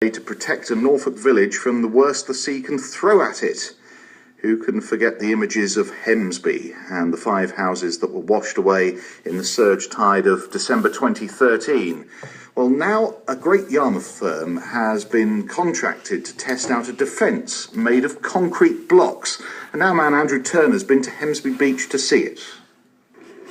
ready to protect a Norfolk village from the worst the sea can throw at it. Who can forget the images of Hemsby and the 5 houses that were washed away in the surge tide of December 2013? Well, now a great Yarmouth firm has been contracted to test out a defence made of concrete blocks. And now man Andrew Turner's been to Hemsby Beach to see it.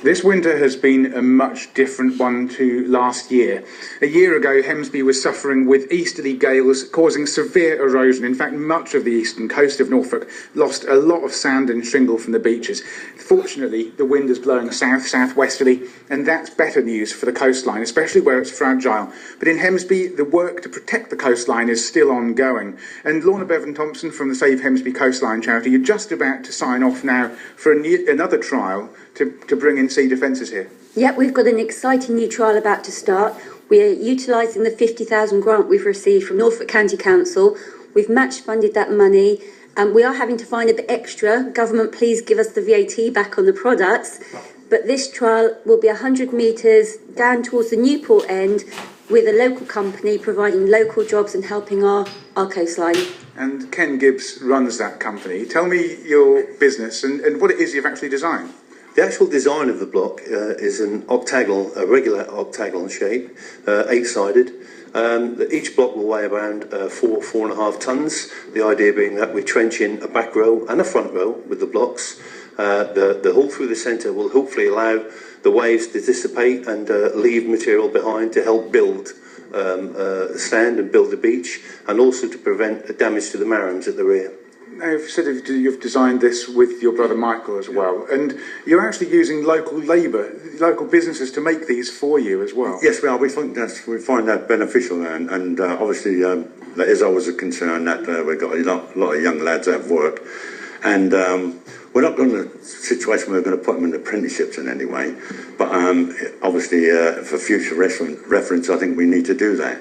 This winter has been a much different one to last year. A year ago, Hemsby was suffering with easterly gales causing severe erosion. In fact, much of the eastern coast of Norfolk lost a lot of sand and shingle from the beaches. Fortunately, the wind is blowing south-southwesterly, and that's better news for the coastline, especially where it's fragile. But in Hemsby, the work to protect the coastline is still ongoing. And Lorna Bevan-Thompson from the Save Hemsby Coastline charity, you're just about to sign off now for another trial to bring in sea defences here. Yep, we've got an exciting new trial about to start. We're utilising the £50,000 grant we've received from Norfolk County Council. We've match funded that money, and we are having to find a bit extra. Government, please give us the VAT back on the products. But this trial will be 100 metres down towards the Newport end, with a local company providing local jobs and helping our coastline. And Ken Gibbs runs that company. Tell me your business and what it is you've actually designed. The actual design of the block is a regular octagonal shape, 8-sided. Each block will weigh around 4.5 tons. The idea being that we trench in a back row and a front row with the blocks. The hole through the centre will hopefully allow the waves to dissipate and leave material behind to help build sand and build the beach, and also to prevent damage to the marams at the rear. Now, you've said you've designed this with your brother Michael as well, and you're actually using local labour, local businesses to make these for you as well. Yes, we are. We find that beneficial, and obviously that is always a concern that we've got a lot of young lads out of work, and we're not going to a situation where we're going to put them in apprenticeships in any way, but obviously for future reference, I think we need to do that.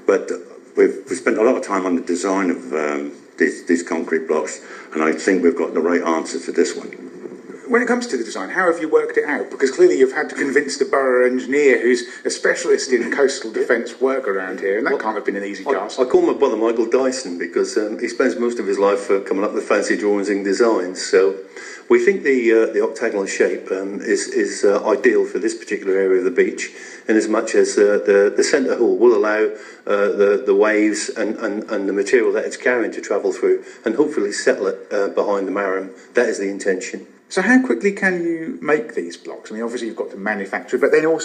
But we've spent a lot of time on the design of these concrete blocks, and I think we've got the right answer to this one. When it comes to the design, how have you worked it out? Because clearly you've had to convince the borough engineer, who's a specialist in coastal defence work around here, and that can't have been an easy task. I call my brother Michael Dyson because he spends most of his life coming up with fancy drawings and designs. So we think the octagonal shape is ideal for this particular area of the beach, in as much as the centre hole will allow the waves and the material that it's carrying to travel through and hopefully settle it behind the maram. That is the intention. So how quickly can you make these blocks? I mean, obviously you've got to manufacture, but then also